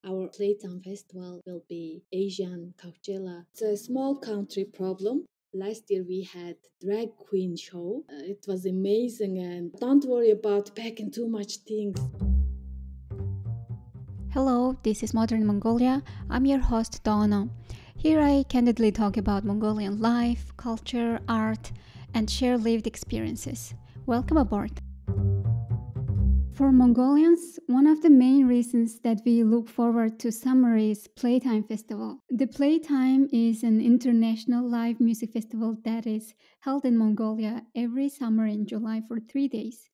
our Playtime Festival will be Asian Coachella. It's a small country problem. Last year we had drag queen show. It was amazing, and don't worry about packing too much things. Hello, this is Modern Mongolia. I'm your host Donna. Here I candidly talk about Mongolian life, culture, art, and share lived experiences. Welcome aboard. For Mongolians, one of the main reasons that we look forward to summer is Playtime Festival. The Playtime is an international live music festival that is held in Mongolia every summer in July for 3 days.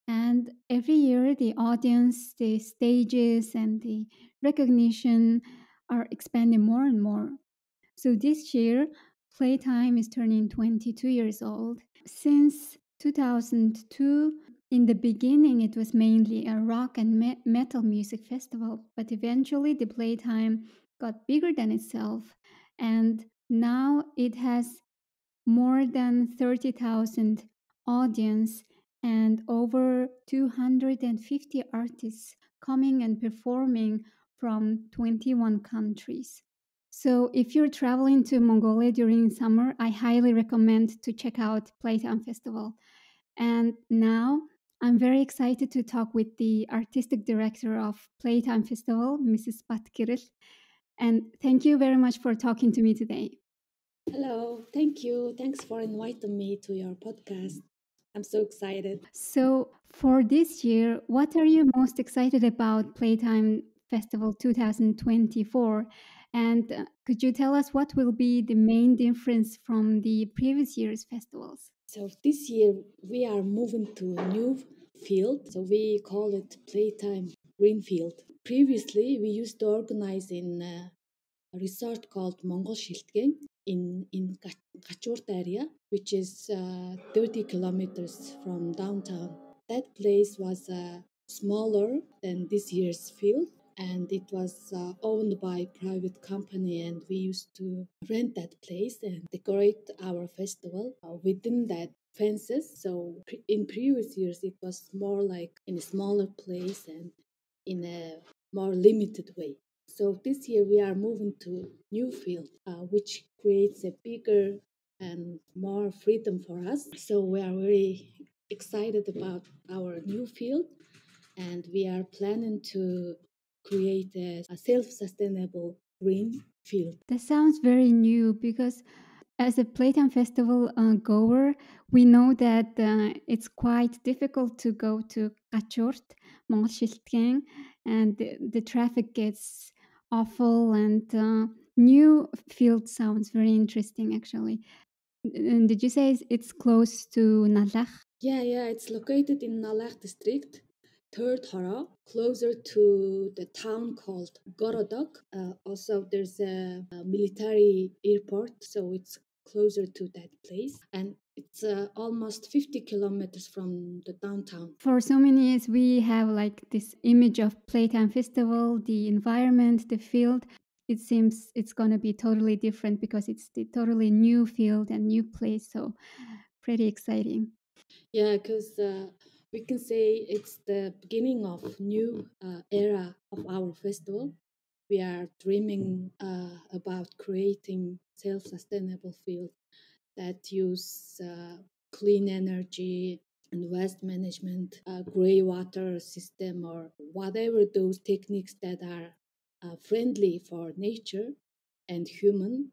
And every year, the audience, the stages, and the recognition are expanding more and more. So this year, Playtime is turning 22 years old. Since 2002, in the beginning, it was mainly a rock and metal music festival, but eventually the Playtime got bigger than itself, and now it has more than 30,000 audience and over 250 artists coming and performing from 21 countries. So if you're traveling to Mongolia during summer, I highly recommend to check out Playtime Festival. And now I'm very excited to talk with the artistic director of Playtime Festival, Mrs. Batgerel. And thank you very much for talking to me today. Hello, thank you. Thanks for inviting me to your podcast. I'm so excited. So, for this year, what are you most excited about Playtime Festival 2024? And could you tell us what will be the main difference from the previous year's festivals? So this year we are moving to a new field. So we call it Playtime Greenfield. Previously, we used to organize in a resort called Mongolian in Gachurt area, which is 30 kilometers from downtown. That place was smaller than this year's field, and it was owned by private company, and we used to rent that place and decorate our festival within that fences. So in previous years it was more like in a smaller place and in a more limited way. So this year we are moving to new field, which creates a bigger and more freedom for us. So we are very excited about our new field, and we are planning to create a self-sustainable green field. That sounds very new because as a Playtime Festival goer, we know that it's quite difficult to go to Kachort, Mongolshiltgang, and the traffic gets awful. And new field sounds very interesting, actually. Did you say it's close to Nalach? Yeah, it's located in Nalak district, third Hara, closer to the town called Gorodok. Also, there's a military airport, so it's closer to that place. And it's almost 50 kilometers from the downtown. For so many years, we have like this image of Playtime Festival, the environment, the field. It seems it's going to be totally different because it's the totally new field and new place. So, pretty exciting. Yeah, because we can say it's the beginning of new era of our festival. We are dreaming about creating self-sustainable field that use clean energy and waste management, gray water system, or whatever those techniques that are friendly for nature and human.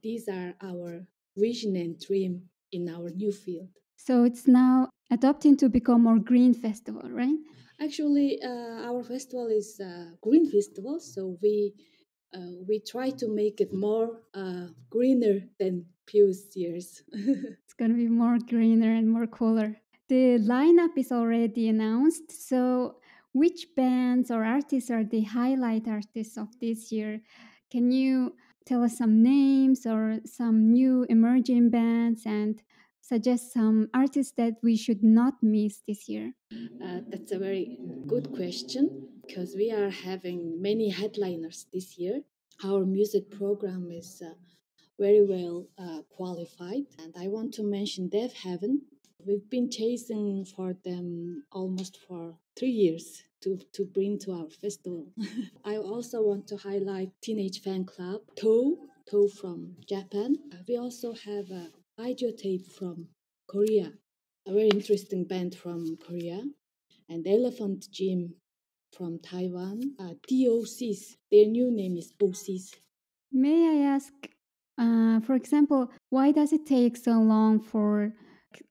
These are our vision and dream in our new field. So, it's now adopting to become more green festival, right? Actually, our festival is a green festival, so we try to make it more greener than previous years. It's going to be more greener and more cooler. The lineup is already announced. So, which bands or artists are the highlight artists of this year? Can you tell us some names or some new emerging bands and suggest some artists that we should not miss this year? That's a very good question because we are having many headliners this year. Our music program is very well qualified, and I want to mention Deafheaven. We've been chasing for them almost for 3 years to bring to our festival. I also want to highlight Teenage Fanclub, Toe from Japan. We also have Idiotape from Korea, a very interesting band from Korea, and Elephant Gym from Taiwan. DOCs, their new name is OCs. May I ask, for example, why does it take so long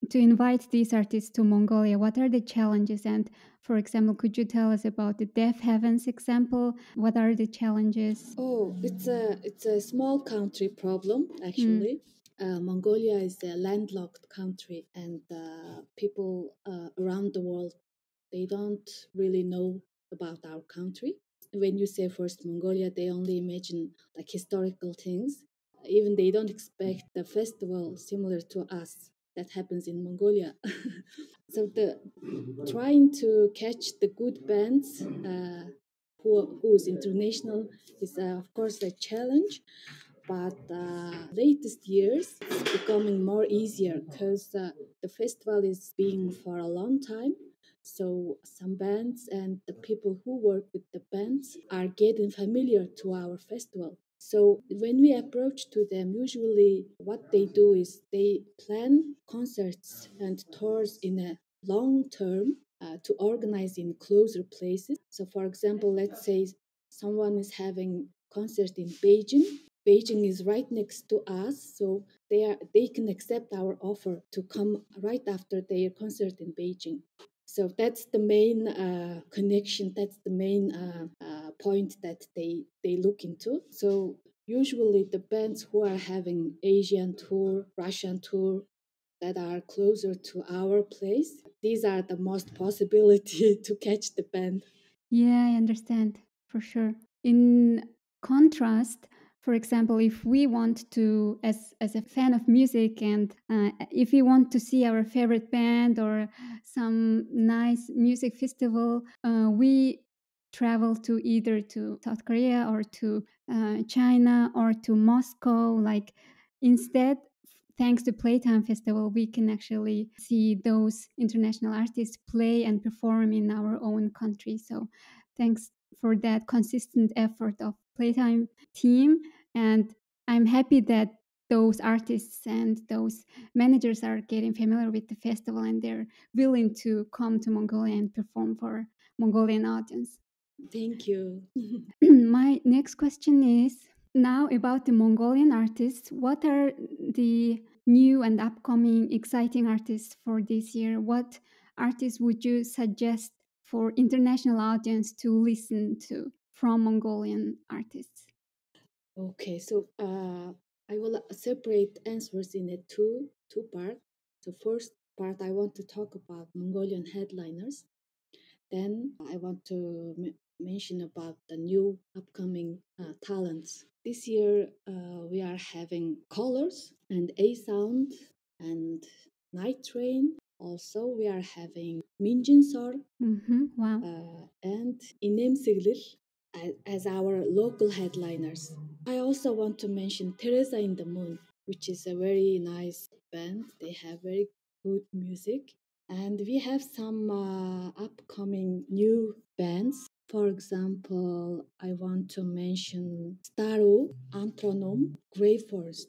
to invite these artists to Mongolia? What are the challenges? And for example, could you tell us about the Deafheaven's example? What are the challenges? Oh, it's a small country problem actually. Mongolia is a landlocked country, and people around the world, they don't really know about our country. When you say first Mongolia, they only imagine like historical things. Even they don't expect a festival similar to us that happens in Mongolia. So the trying to catch the good bands who's international is of course a challenge, but latest years it's becoming more easier because the festival is being for a long time, so some bands and the people who work with the bands are getting familiar to our festival. So when we approach to them, usually what they do is they plan concerts and tours in a long term to organize in closer places. So for example, let's say someone is having concert in Beijing. Beijing is right next to us, so they can accept our offer to come right after their concert in Beijing. So that's the main connection. That's the main point that they look into. So usually the bands who are having Asian tour, Russian tour, that are closer to our place, these are the most possibility to catch the band. Yeah, I understand for sure. In contrast, for example, if we want to, as a fan of music, and if we want to see our favorite band or some nice music festival, we travel to either to South Korea or to China or to Moscow. Like instead, thanks to Playtime Festival, we can actually see those international artists play and perform in our own country. So thanks for that consistent effort of Playtime team. And I'm happy that those artists and those managers are getting familiar with the festival and they're willing to come to Mongolia and perform for Mongolian audience. Thank you. My next question is now about the Mongolian artists. What are the new and upcoming exciting artists for this year? What artists would you suggest for international audience to listen to from Mongolian artists? Okay, so I will separate answers in a two part. So first part, I want to talk about Mongolian headliners. Then I want to mention about the new upcoming talents. This year we are having Colors and A Sound and Night Train. Also, we are having Minjinsor Wow. and Ineemseglel as our local headliners. I also want to mention Teresa in the Moon, which is a very nice band. They have very good music. And we have some upcoming new bands. For example, I want to mention Staro, Antronom, Grey Forest.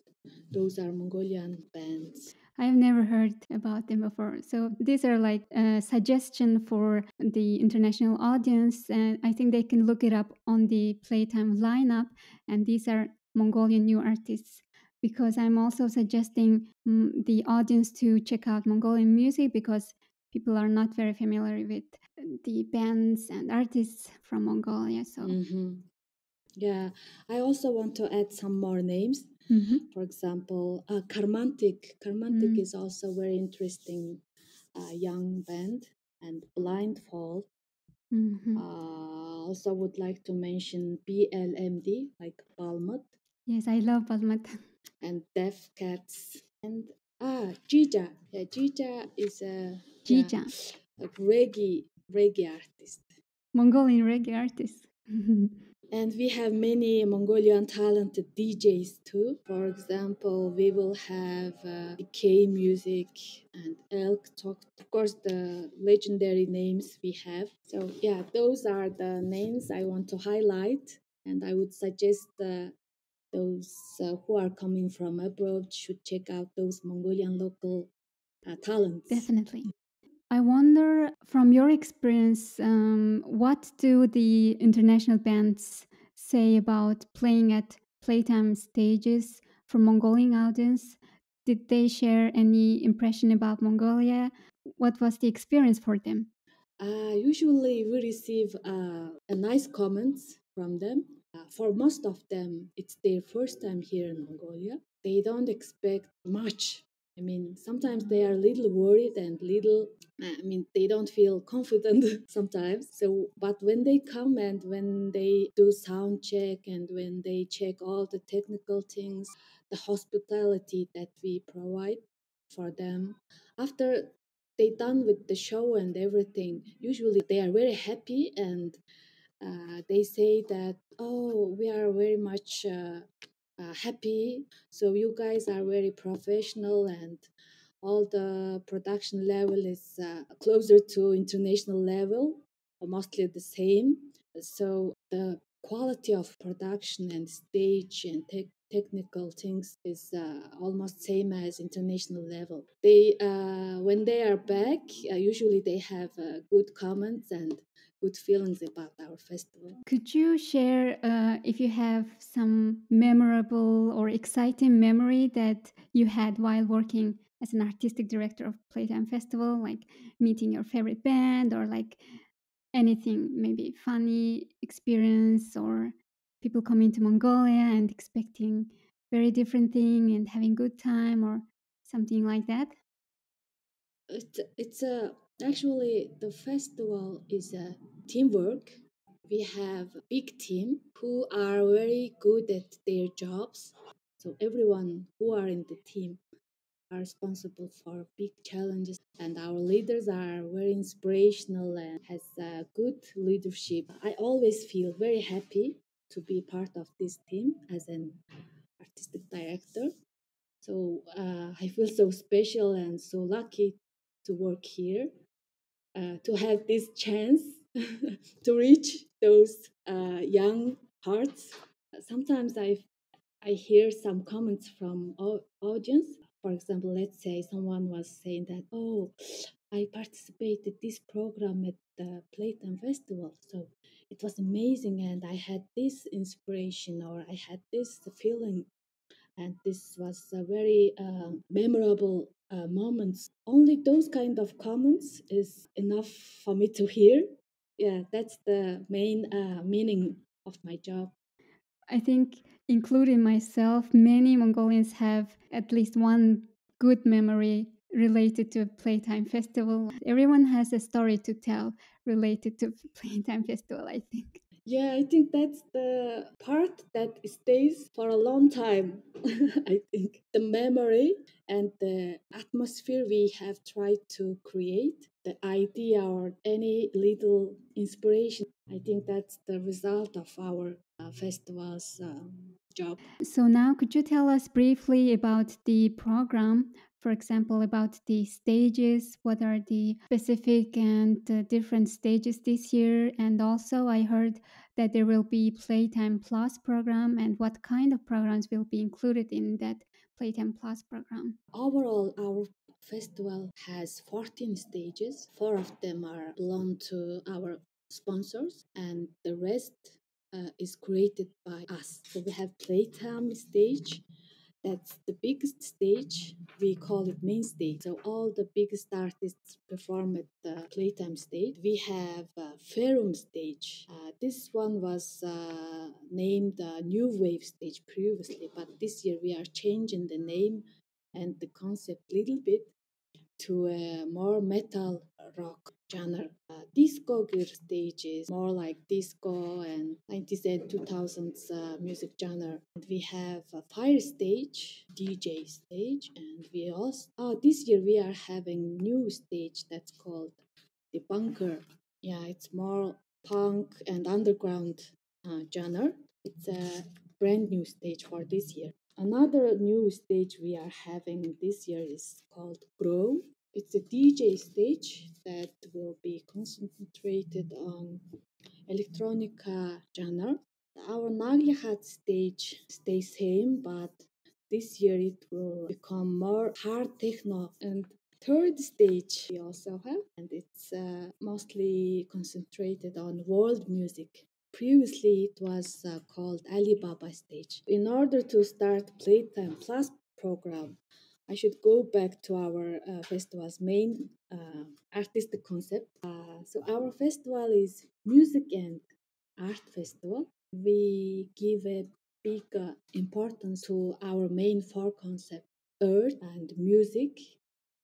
Those are Mongolian bands. I've never heard about them before. So these are like a suggestion for the international audience, and I think they can look it up on the Playtime lineup. And these are Mongolian new artists. Because I'm also suggesting the audience to check out Mongolian music because people are not very familiar with the bands and artists from Mongolia. So Yeah, I also want to add some more names. For example, Karmantic. Karmantic is also very interesting young band, and Blindfold. Also would like to mention BLMD, like Balmut, Yes, I love Balmat. and Deaf Cats, and Jija. Yeah, Jija is Jija, a reggae artist. Mongolian reggae artist. And we have many Mongolian talented DJs too. For example, we will have K music and Elk Talk. Of course, the legendary names we have. So yeah, those are the names I want to highlight, and I would suggest those who are coming from abroad should check out those Mongolian local talents. Definitely. I wonder, from your experience, what do the international bands say about playing at playtime stages for Mongolian audience? Did they share any impression about Mongolia? What was the experience for them? Usually, we receive a nice comments from them. For most of them, it's their first time here in Mongolia. They don't expect much. I mean, sometimes they are a little worried and little. I mean, they don't feel confident sometimes. So, but when they come and when they do sound check and when they check all the technical things, the hospitality that we provide for them, after they done with the show and everything, usually they are very happy and they say that, oh, we are very much happy, so you guys are very professional and all the production level is closer to international level, or mostly the same. So the quality of production and stage and technical things is almost same as international level. They when they are back, usually they have good comments and good feelings about our festival. Could you share if you have some memorable or exciting memory that you had while working as an artistic director of Playtime Festival, like meeting your favorite band or like anything, maybe funny experience or people coming to Mongolia and expecting very different thing and having good time or something like that? It's a actually the festival is a teamwork. We have a big team who are very good at their jobs. So everyone who are in the team are responsible for big challenges, and our leaders are very inspirational and has good leadership. I always feel very happy to be part of this team as an artistic director. So I feel so special and so lucky to work here, to have this chance to reach those young hearts. Sometimes I hear some comments from audience. For example, let's say someone was saying that, oh, I participated this program at the Playtime Festival, so it was amazing, and I had this inspiration or I had this feeling, and this was a very memorable moments. Only those kind of comments is enough for me to hear. Yeah, that's the main meaning of my job. I think, including myself, many Mongolians have at least one good memory related to Playtime Festival. Everyone has a story to tell related to Playtime Festival, I think. Yeah, I think that's the part that stays for a long time. I think the memory and the atmosphere we have tried to create, the idea or any little inspiration, I think that's the result of our festival's job. So now could you tell us briefly about the program? For example, about the stages, what are the specific and different stages this year? And also I heard that there will be Playtime Plus program and what kind of programs will be included in that Playtime Plus program? Overall, our festival has 14 stages. Four of them are belong to our sponsors, and the rest is created by us. So we have Playtime stage. That's the biggest stage. We call it main stage. So all the biggest artists perform at the Playtime stage. We have Ferrum stage. This one was named New Wave stage previously, but this year we are changing the name and the concept little bit to a more metal rock genre. Disco gear stage is more like disco and 90s and 2000s music genre. And we have a fire stage, DJ stage, and we also, this year we are having new stage that's called the bunker. Yeah, it's more punk and underground genre. It's a brand new stage for this year. Another new stage we are having this year is called Grow. It's a DJ stage that will be concentrated on electronica genre. Our Naglihat stage stays same, but this year it will become more hard techno. And third stage we also have, and it's mostly concentrated on world music. Previously, it was called Alibaba stage. In order to start Playtime Plus program, I should go back to our festival's main artistic concept. So our festival is music and art festival. We give a big importance to our main four concepts: earth and music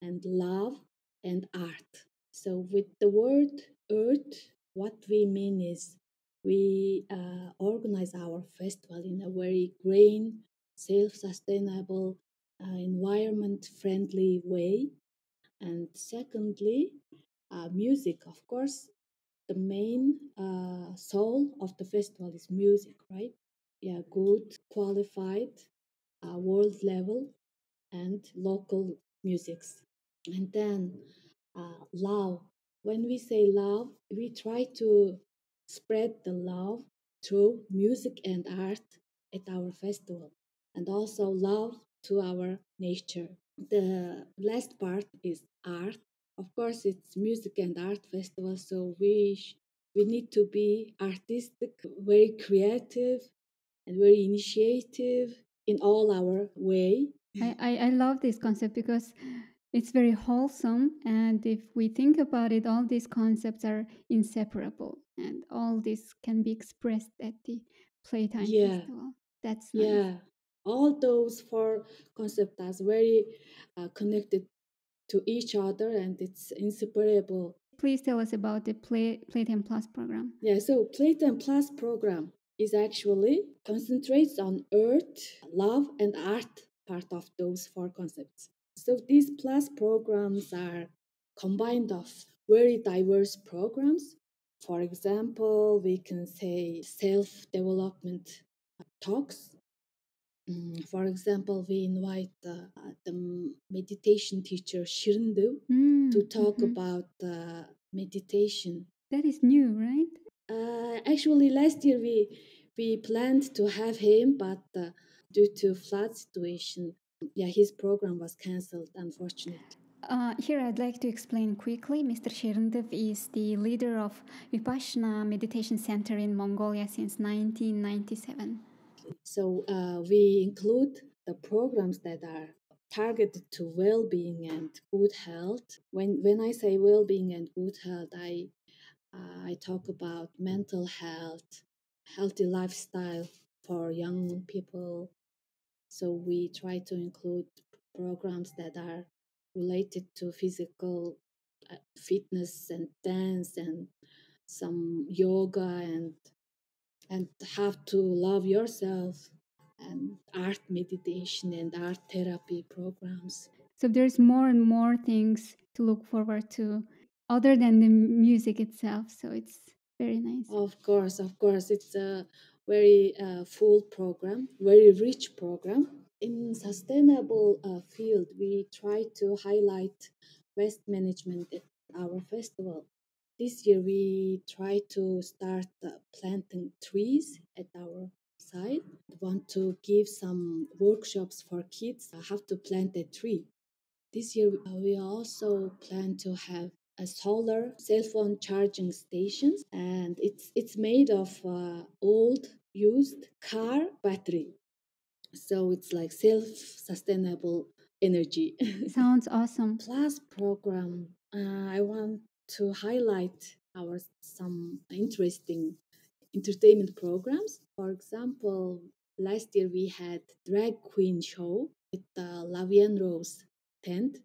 and love and art. So with the word earth, what we mean is we organize our festival in a very green, self-sustainable, environment-friendly way. And secondly, music, of course, the main soul of the festival is music, right? Yeah, good, qualified, world level, and local musics. And then love. When we say love, we try to spread the love through music and art at our festival, and also love to our nature. The last part is art. Of course, it's music and art festival, so we need to be artistic, very creative, and very initiative in all our way. I love this concept because it's very wholesome. And if we think about it, all these concepts are inseparable and all this can be expressed at the Playtime Yeah, Festival. That's nice. yeah. All those four concepts are very connected to each other, and it's inseparable. Please tell us about the Playtime Plus program. Yeah, so Playtime Plus program is actually concentrates on earth, love, and art part of those four concepts. So these plus programs are combined of very diverse programs. For example, we can say self-development talks. For example, we invite the meditation teacher Shirindu to talk Mhm. about meditation. That is new, right? Actually, last year we planned to have him, but due to flood situation, yeah, his program was cancelled, unfortunately. Here I'd like to explain quickly. Mr. Sherindev is the leader of Vipassana Meditation Center in Mongolia since 1997. So we include the programs that are targeted to well-being and good health. When I say well-being and good health, I talk about mental health, healthy lifestyle for young people. So we try to include programs that are related to physical fitness and dance and some yoga and how to love yourself and art meditation and art therapy programs. So there's more and more things to look forward to other than the music itself. So it's very nice. Of course, it's a very full program, very rich program. In sustainable field, we try to highlight waste management at our festival. This year, we try to start planting trees at our site. We want to give some workshops for kids how to plant a tree. This year, we also plan to have a solar cell phone charging stations, and it's made of old used car battery, so it's like self-sustainable energy. Sounds awesome. Plus program, I want to highlight our some interesting entertainment programs. For example, last year we had drag queen show at the Lavian Rose tent.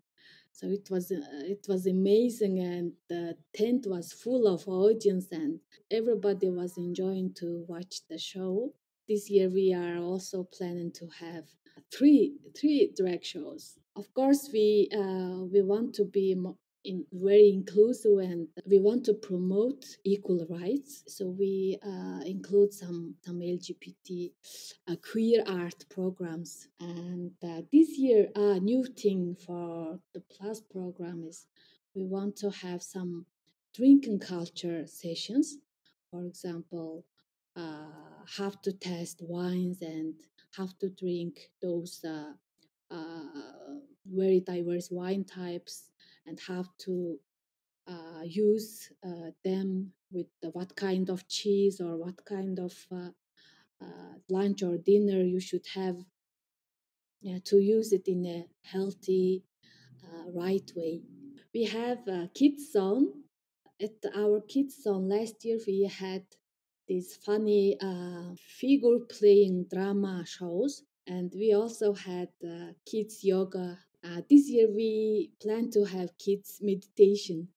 So it was amazing, and the tent was full of audience, and everybody was enjoying to watch the show. This year we are also planning to have three drag shows. Of course, we want to be very inclusive, and we want to promote equal rights. So we include some LGBT queer art programs. And this year, a new thing for the Plus program is we want to have some drinking culture sessions. For example, have to test wines and have to drink those very diverse wine types and have to use them with what kind of cheese or what kind of lunch or dinner you should have, yeah, to use it in a healthy, right way. We have a kids zone. At our kids zone last year, we had these funny figure playing drama shows, and we also had kids yoga. This year, we plan to have kids meditation.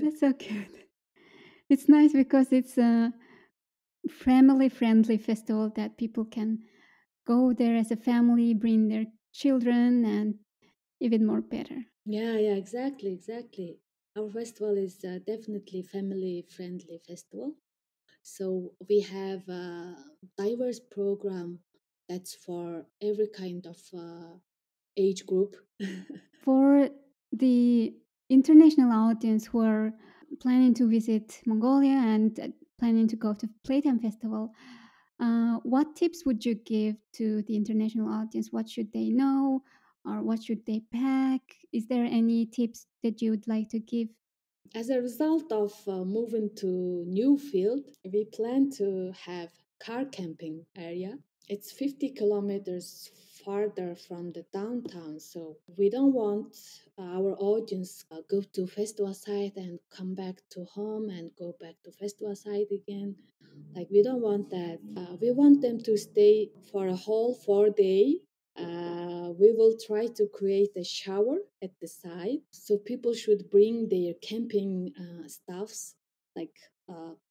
That's so cute. It's nice because it's a family friendly festival that people can go there as a family, bring their children, and even more better. Yeah, exactly, exactly. Our festival is definitely family friendly festival. So we have a diverse program that's for every kind of age group. For the international audience who are planning to visit Mongolia and planning to go to Playtime Festival, what tips would you give to the international audience? What should they know, or what should they pack? Is there any tips that you would like to give? As a result of moving to new field, we plan to have car camping area. It's 50 kilometers farther from the downtown, so we don't want our audience go to festival site and come back to home and go back to festival site again. Like we don't want that. We want them to stay for a whole 4 day. We will try to create a shower at the site, so people should bring their camping stuffs like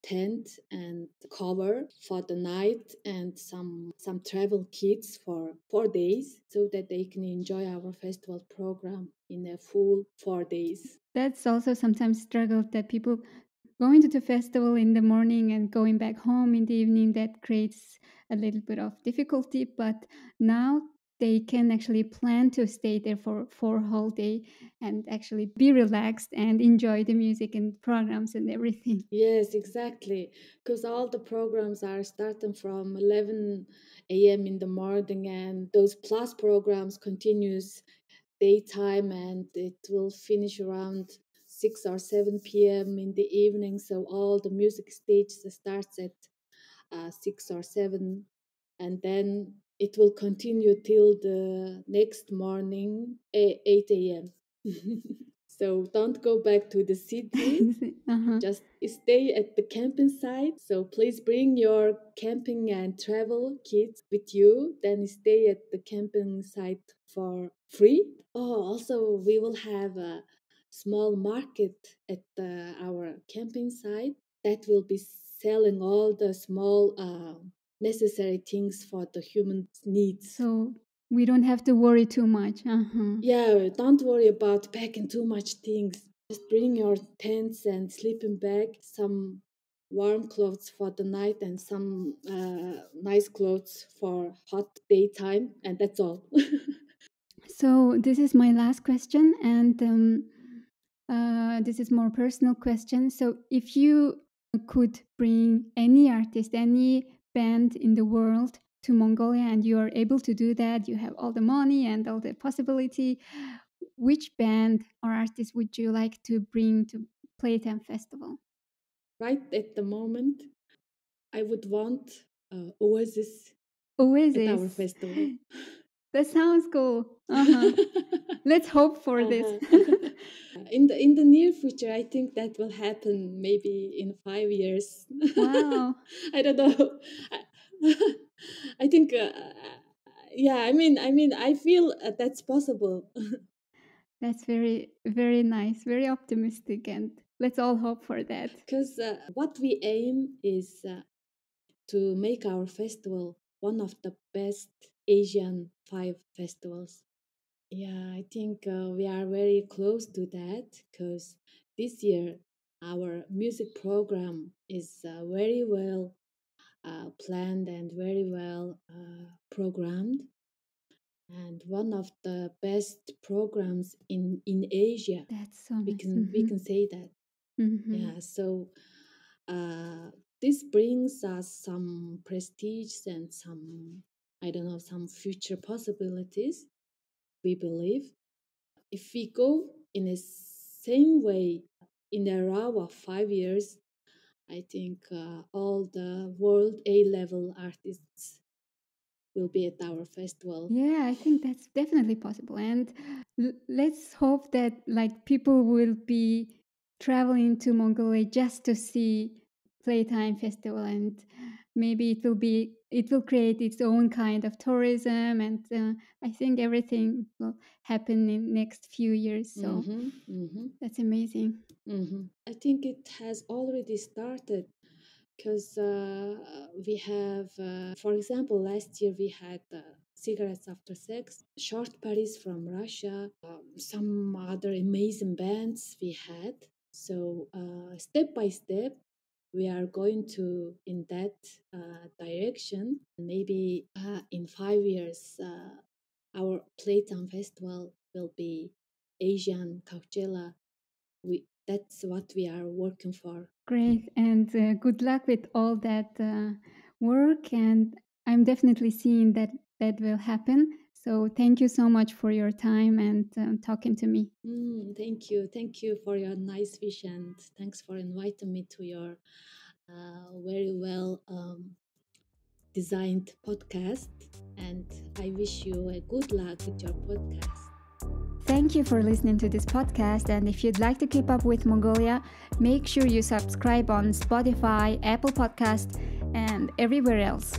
tent and cover for the night and some travel kits for 4 days, so that they can enjoy our festival program in a full 4 days. That's also sometimes struggle that people going to the festival in the morning and going back home in the evening, that creates a little bit of difficulty, but now they can actually plan to stay there for a whole day and actually be relaxed and enjoy the music and programs and everything. Yes, exactly. Because all the programs are starting from 11 a.m. in the morning, and those plus programs continues daytime, and it will finish around 6 or 7 p.m. in the evening. So all the music stage starts at 6 or 7, and then it will continue till the next morning, 8 a.m. So don't go back to the city, Uh-huh. just stay at the camping site. So please bring your camping and travel kits with you. Then stay at the camping site for free. Oh, also we will have a small market at our camping site that will be selling all the small necessary things for the human needs. So we don't have to worry too much. Uh-huh. Yeah, don't worry about packing too much things. Just bring your tents and sleeping bag, some warm clothes for the night, and some nice clothes for hot daytime, and that's all. So this is my last question, and this is more personal question. So if you could bring any artist, any band in the world to Mongolia, and you are able to do that, you have all the money and all the possibility, which band or artist would you like to bring to Playtime Festival? Right at the moment, I would want Oasis at our Oasis. festival. That sounds cool. Uh-huh. Let's hope for this. Uh-huh. In the near future, I think that will happen maybe in 5 years. Wow. I don't know. I think, yeah. I feel that's possible. That's very, very nice, very optimistic, and let's all hope for that. Because what we aim is to make our festival one of the best Asian 5 festivals. Yeah, I think we are very close to that because this year our music program is very well planned and very well programmed, and one of the best programs in Asia. That's so We nice. can say that. Yeah, so uh, this brings us some prestige and some, I don't know, some future possibilities. We believe if we go in the same way in a row of 5 years, I think all the world A level artists will be at our festival. Yeah, I think that's definitely possible. And let's hope that like people will be traveling to Mongolia just to see Playtime Festival, and maybe it will create its own kind of tourism, and I think everything will happen in next few years. So Mm-hmm, mm-hmm, that's amazing. mm-hmm. I think it has already started because we have, for example, last year we had Cigarettes After Sex, Short Paris from Russia, some other amazing bands we had. So step by step, we are going to in that direction. Maybe in 5 years, our Playtime Festival will be Asian Coachella. That's what we are working for. Great, and good luck with all that work. And I'm definitely seeing that that will happen. So thank you so much for your time and talking to me. Thank you. Thank you for your nice wish and thanks for inviting me to your very well designed podcast. And I wish you a good luck with your podcast. Thank you for listening to this podcast. And if you'd like to keep up with Mongolia, make sure you subscribe on Spotify, Apple Podcast, and everywhere else.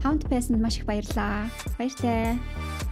Хавд байсан маш их баярлалаа. Баяртай.